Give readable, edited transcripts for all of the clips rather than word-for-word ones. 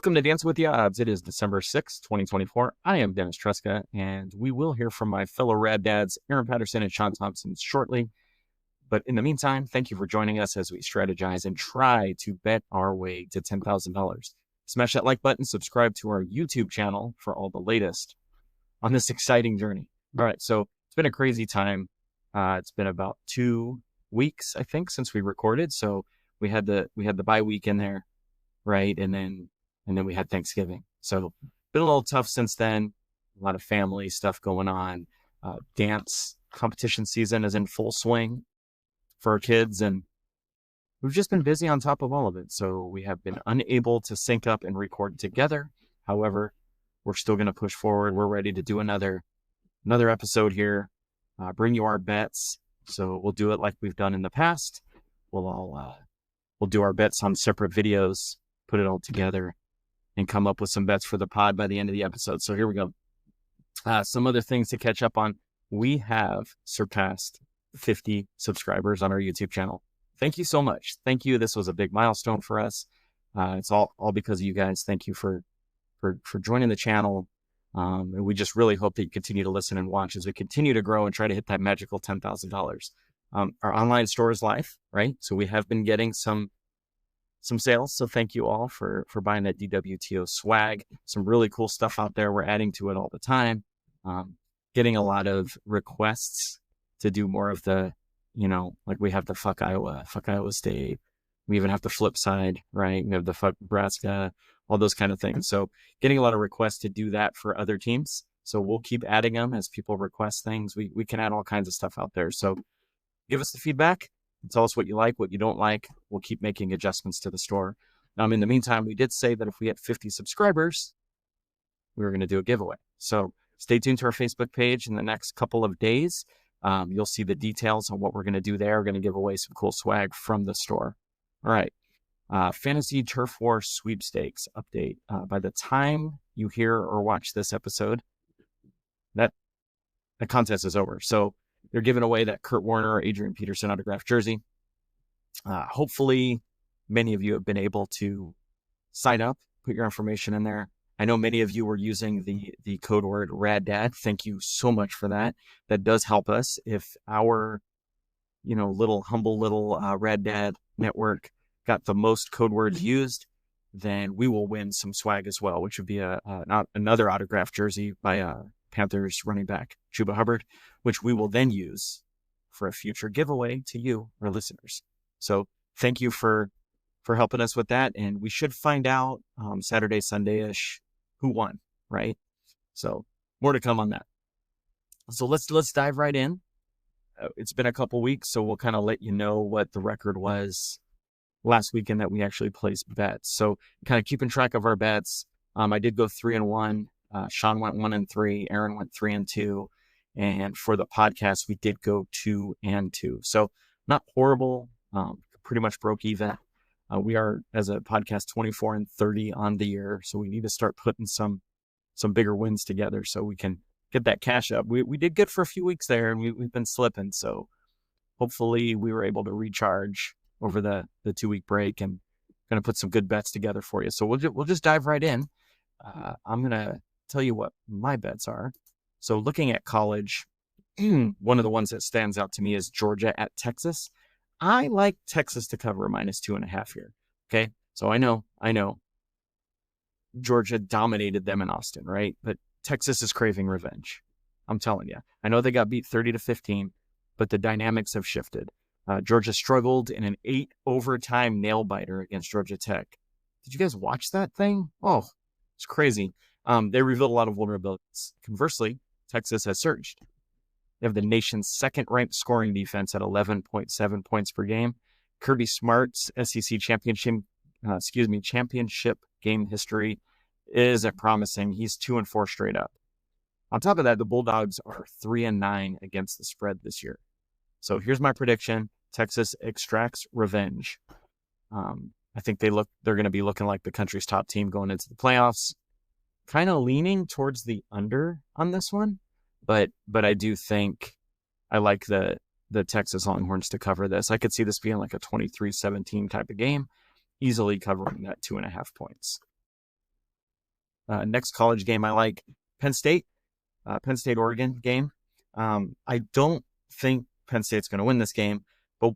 Welcome to Dance with the Odds. It is December 6th, 2024. I am Dennis Tresca, and we will hear from my fellow rad dads, Aaron Patterson and Sean Thompson, shortly. But in the meantime, thank you for joining us as we strategize and try to bet our way to $10,000. Smash that like button, subscribe to our YouTube channel for all the latest on this exciting journey. All right, so it's been a crazy time. It's been about 2 weeks, I think, since we recorded. So we had the bye week in there, right? And then we had Thanksgiving. So been a little tough since then. A lot of family stuff going on. Dance competition season is in full swing for our kids, and we've just been busy on top of all of it. So we have been unable to sync up and record together. However, we're still going to push forward. We're ready to do another episode here, bring you our bets. So we'll do it like we've done in the past. We'll do our bets on separate videos, put it all together, and come up with some bets for the pod by the end of the episode. So here we go. Some other things to catch up on. We have surpassed 50 subscribers on our YouTube channel. Thank you so much. Thank you. This was a big milestone for us. It's all because of you guys. Thank you for joining the channel. And we just really hope that you continue to listen and watch as we continue to grow and try to hit that magical $10,000. Our online store is live, right? So we have been getting some sales. So thank you all for buying that DWTO swag. Some really cool stuff out there. We're adding to it all the time. Getting a lot of requests to do more of the, like we have the fuck Iowa State. We even have the flip side, right? We have the fuck Nebraska, all those kind of things. So getting a lot of requests to do that for other teams. So we'll keep adding them as people request things. We can add all kinds of stuff out there. So give us the feedback. Tell us what you like, what you don't like. We'll keep making adjustments to the store. In the meantime, we did say that if we had 50 subscribers, we were going to do a giveaway. So stay tuned to our Facebook page in the next couple of days. You'll see the details on what we're going to do there. We're going to give away some cool swag from the store. All right. Fantasy Turf War Sweepstakes update. By the time you hear or watch this episode, that contest is over. So they're giving away that Kurt Warner or Adrian Peterson autographed jersey. Hopefully, many of you have been able to sign up, put your information in there. I know many of you were using the code word RADDAD. Thank you so much for that. That does help us. If our, humble little RADDAD network got the most code words used, then we will win some swag as well, which would be another autographed jersey by Panthers running back Chuba Hubbard, which we will then use for a future giveaway to you, our listeners. So thank you for helping us with that. And we should find out Saturday, Sunday-ish who won, right? So more to come on that. So let's dive right in. It's been a couple weeks, so we'll kind of let you know what the record was last weekend that we actually placed bets. So kind of keeping track of our bets. I did go 3-1. Sean went 1-3. Aaron went 3-2. And for the podcast, we did go 2-2. So not horrible. Pretty much broke even. We are, as a podcast, 24-30 on the year. So we need to start putting some bigger wins together so we can get that cash up. We did good for a few weeks there, and we've been slipping. So hopefully we were able to recharge over the 2-week break and going to put some good bets together for you. So we'll just dive right in. I'm going to tell you what my bets are. So looking at college, one of the ones that stands out to me is Georgia at Texas. I like Texas to cover a -2.5 here. Okay. So I know Georgia dominated them in Austin, right? But Texas is craving revenge. I'm telling you. I know they got beat 30-15, but the dynamics have shifted. Georgia struggled in an 8 overtime nail biter against Georgia Tech. Did you guys watch that thing? Oh, it's crazy. They revealed a lot of vulnerabilities. Conversely, Texas has surged. They have the nation's second-ranked scoring defense at 11.7 points per game. Kirby Smart's SEC championship game history is promising. He's 2-4 straight up. On top of that, the Bulldogs are 3-9 against the spread this year. So here's my prediction: Texas extracts revenge. I think they're going to be looking like the country's top team going into the playoffs. Kind of leaning towards the under on this one. But I do think I like the Texas Longhorns to cover this. I could see this being like a 23-17 type of game, easily covering that 2.5 points. Next college game I like, Penn State, Oregon game. I don't think Penn State's going to win this game, but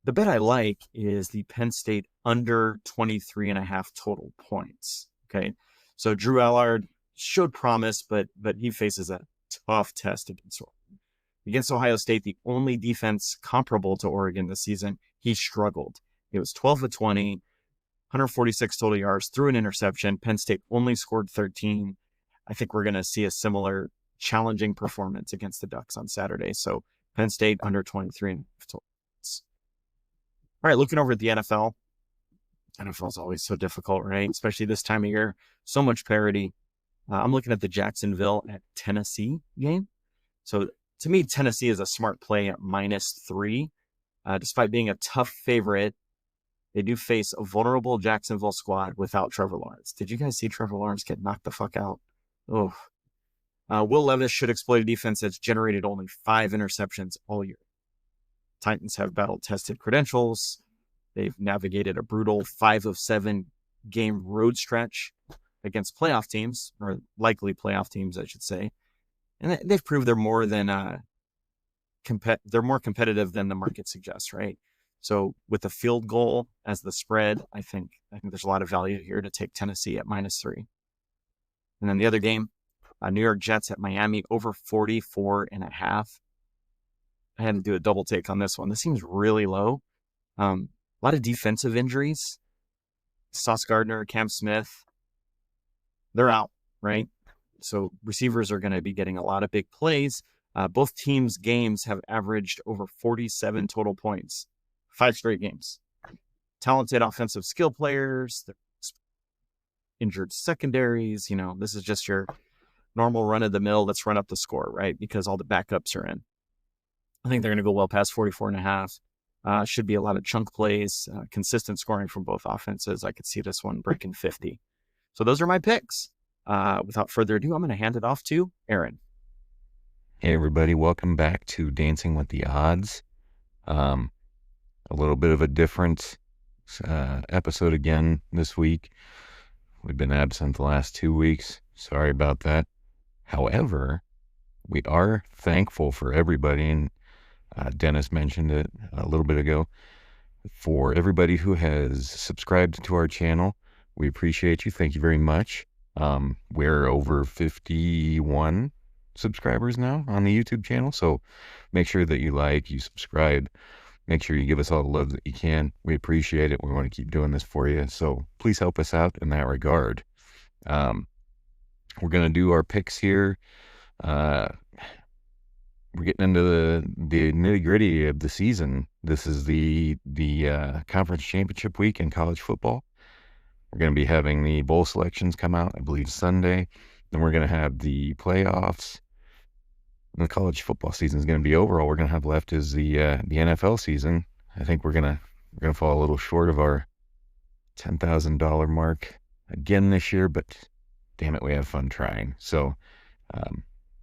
the bet I like is the Penn State under 23.5 total points. Okay. So Drew Allard showed promise, but he faces a tough test against Ohio State, the only defense comparable to Oregon this season. He struggled. It was 12 of 20, 146 total yards, threw an interception. Penn State only scored 13. I think we're going to see a similar challenging performance against the Ducks on Saturday. So Penn State under 23 total points. All right, looking over at the NFL. NFL is always so difficult, right? Especially this time of year. So much parity. I'm looking at the Jacksonville at Tennessee game. So to me, Tennessee is a smart play at -3. Despite being a tough favorite, they do face a vulnerable Jacksonville squad without Trevor Lawrence. Did you guys see Trevor Lawrence get knocked the fuck out? Oh. Will Levis should exploit a defense that's generated only 5 interceptions all year. Titans have battle-tested credentials. They've navigated a brutal 5 of 7 game road stretch against playoff teams, or likely playoff teams, I should say. And they've proved they're more competitive than the market suggests, right? So with the field goal as the spread, I think there's a lot of value here to take Tennessee at -3. And then the other game, New York Jets at Miami over 44.5. I had to do a double take on this one. This seems really low. A lot of defensive injuries. Sauce Gardner, Cam Smith, they're out, right? So receivers are going to be getting a lot of big plays. Both teams' games have averaged over 47 total points, 5 straight games. Talented offensive skill players, injured secondaries. This is just your normal run of the mill. Let's run up the score, right? Because all the backups are in. I think they're going to go well past 44.5. Should be a lot of chunk plays, consistent scoring from both offenses. I could see this one breaking 50. So those are my picks. Without further ado, I'm going to hand it off to Aaron. Hey everybody, welcome back to Dancing with the Odds. A little bit of a different episode again this week. We've been absent the last 2 weeks. Sorry about that. However, we are thankful for everybody, and Dennis mentioned it a little bit ago, for everybody who has subscribed to our channel. We appreciate you. Thank you very much. We're over 51 subscribers now on the YouTube channel, so make sure that you subscribe. Make sure you give us all the love that you can. We appreciate it. We want to keep doing this for you, so please help us out in that regard. We're going to do our picks here. We're getting into the nitty-gritty of the season. This is the conference championship week in college football. We're going to be having the bowl selections come out, I believe, Sunday. Then we're going to have the playoffs. And the college football season is going to be over. All we're going to have left is the NFL season. I think we're going to fall a little short of our $10,000 mark again this year, but damn it, we have fun trying. So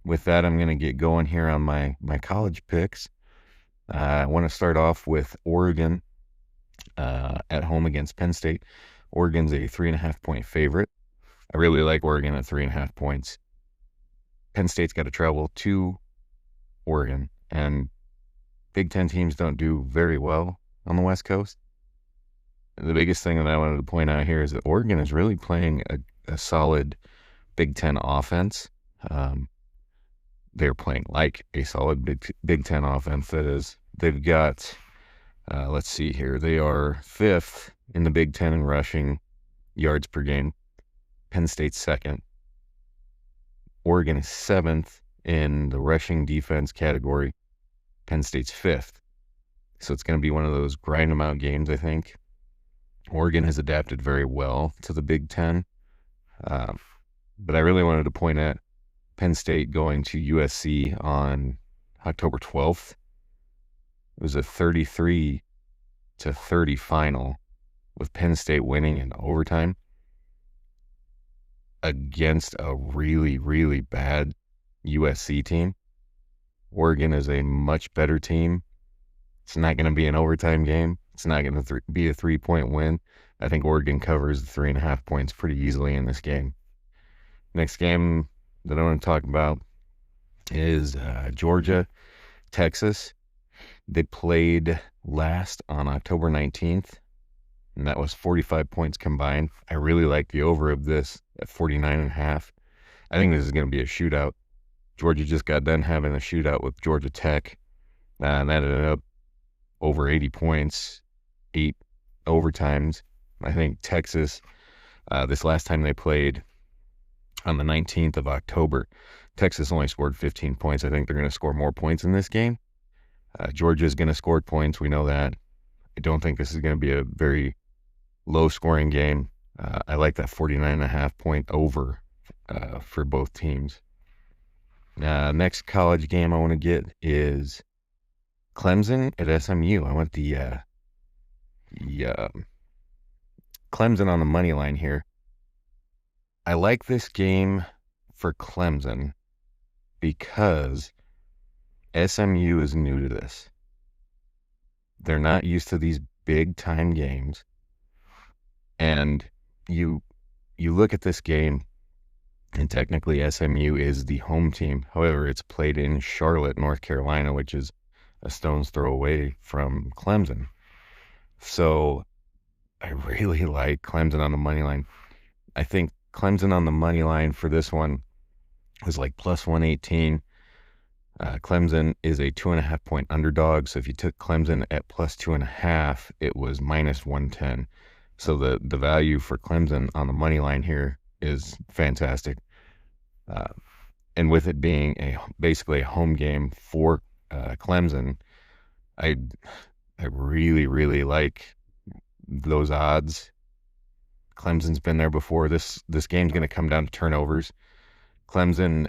with that, I'm going to get going here on my college picks. I want to start off with Oregon at home against Penn State. Oregon's a 3.5 point favorite. I really like Oregon at 3.5 points. Penn State's got to travel to Oregon, and Big Ten teams don't do very well on the West Coast. The biggest thing that I wanted to point out here is that Oregon is really playing a solid Big Ten offense. They're playing like a solid Big Ten offense. That is, they've got, let's see here, they are 5th in the Big Ten in rushing yards per game. Penn State's 2nd. Oregon is 7th in the rushing defense category. Penn State's 5th. So it's going to be one of those grind them out games, I think. Oregon has adapted very well to the Big Ten. But I really wanted to point at Penn State going to USC on October 12th. It was a 33-30 final with Penn State winning in overtime against a really, really bad USC team. Oregon is a much better team. It's not going to be an overtime game. It's not going to be a 3-point win. I think Oregon covers the 3.5 points pretty easily in this game. Next game that I want to talk about is Georgia, Texas. They played last on October 19th, and that was 45 points combined. I really like the over of this at 49.5. I think this is going to be a shootout. Georgia just got done having a shootout with Georgia Tech, and that ended up over 80 points, 8 overtimes. I think Texas, this last time they played on the 19th of October, Texas only scored 15 points. I think they're going to score more points in this game. Georgia's going to score points. We know that. I don't think this is going to be a very low-scoring game. I like that 49.5 point over for both teams. Next college game I want to get is Clemson at SMU. I want the Clemson on the money line here. I like this game for Clemson because SMU is new to this. They're not used to these big time games. And you look at this game, and technically SMU is the home team. However, it's played in Charlotte, North Carolina, which is a stone's throw away from Clemson. So I really like Clemson on the money line. I think Clemson on the money line for this one was like plus 118. Clemson is a 2.5 point underdog. So if you took Clemson at plus 2.5, it was minus 110. So the value for Clemson on the money line here is fantastic. And with it being basically a home game for Clemson, I really, really like those odds. Clemson's been there before. This game's going to come down to turnovers. Clemson,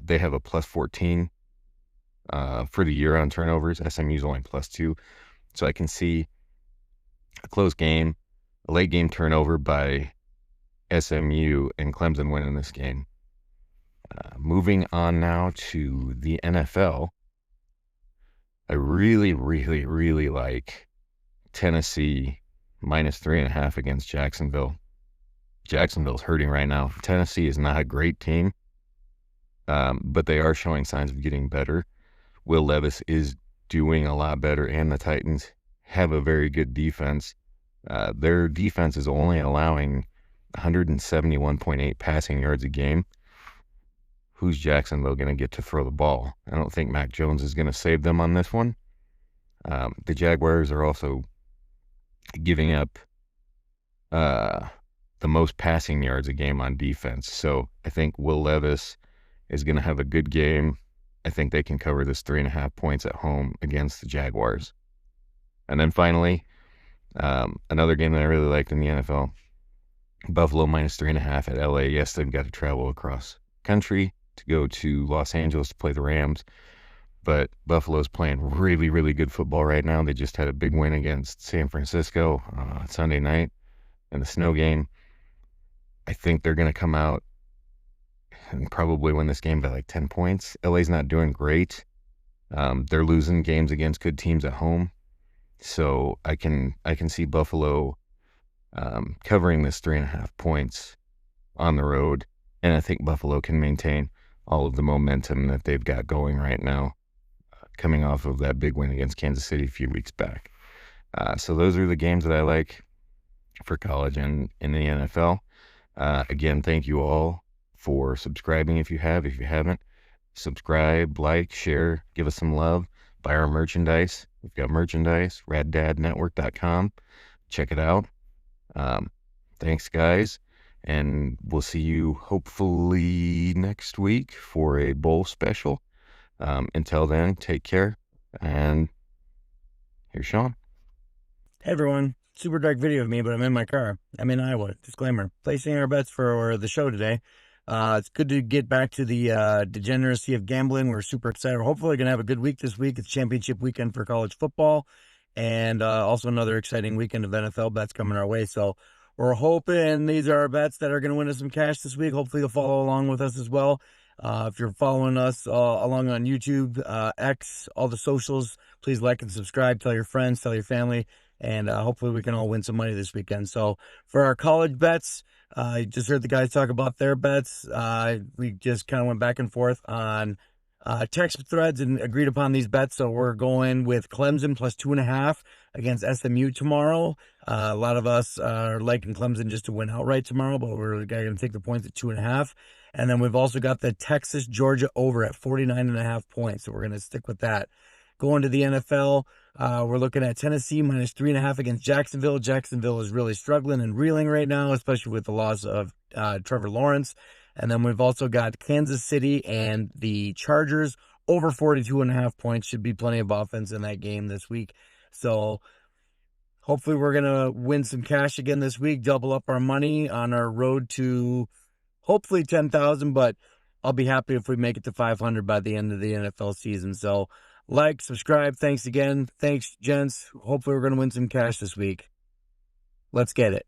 they have a plus 14 for the year on turnovers. SMU's only plus 2. So I can see a close game, a late game turnover by SMU, and Clemson winning this game. Moving on now to the NFL, I really, really, really like Tennessee minus 3.5 against Jacksonville. Jacksonville's hurting right now. Tennessee is not a great team, but they are showing signs of getting better. Will Levis is doing a lot better, and the Titans have a very good defense. Their defense is only allowing 171.8 passing yards a game. Who's Jacksonville going to get to throw the ball? I don't think Mac Jones is going to save them on this one. The Jaguars are also giving up the most passing yards a game on defense. So I think Will Levis is going to have a good game. I think they can cover this 3.5 points at home against the Jaguars. And then finally, another game that I really liked in the NFL, Buffalo minus 3.5 at LA. Yes, they've got to travel across country to go to Los Angeles to play the Rams, but Buffalo's playing really, really good football right now. They just had a big win against San Francisco Sunday night in the snow game. I think they're going to come out and probably win this game by like 10 points. LA's not doing great. They're losing games against good teams at home. So I can see Buffalo covering this 3.5 points on the road. And I think Buffalo can maintain all of the momentum that they've got going right now, coming off of that big win against Kansas City a few weeks back. So those are the games that I like for college and in the NFL. Again, thank you all for subscribing if you have. If you haven't, subscribe, like, share, give us some love, buy our merchandise. We've got merchandise, raddadnetwork.com. Check it out. Thanks, guys. And we'll see you hopefully next week for a bowl special. Until then, take care. And here's Sean. Hey everyone, super dark video of me, but I'm in my car. I'm in Iowa. Disclaimer: placing our bets for the show today. It's good to get back to the degeneracy of gambling. We're super excited. We're hopefully going to have a good week this week. It's championship weekend for college football, and also another exciting weekend of NFL bets coming our way. So we're hoping these are our bets that are going to win us some cash this week. Hopefully you'll follow along with us as well. If you're following us along on YouTube, X, all the socials, please like and subscribe. Tell your friends, tell your family, and hopefully we can all win some money this weekend. So for our college bets, I just heard the guys talk about their bets. We just kind of went back and forth on text threads and agreed upon these bets. So we're going with Clemson plus 2.5 against SMU tomorrow. A lot of us are liking Clemson just to win outright tomorrow, but we're going to take the points at 2.5. And then we've also got the Texas Georgia over at 49.5 points. So we're going to stick with that. Going to the NFL, we're looking at Tennessee minus 3.5 against Jacksonville. Jacksonville is really struggling and reeling right now, especially with the loss of Trevor Lawrence. And then we've also got Kansas City and the Chargers over 42.5 points. Should be plenty of offense in that game this week. So hopefully we're going to win some cash again this week, double up our money on our road to hopefully 10,000, but I'll be happy if we make it to 500 by the end of the NFL season. So like, subscribe. Thanks again. Thanks, gents. Hopefully we're going to win some cash this week. Let's get it.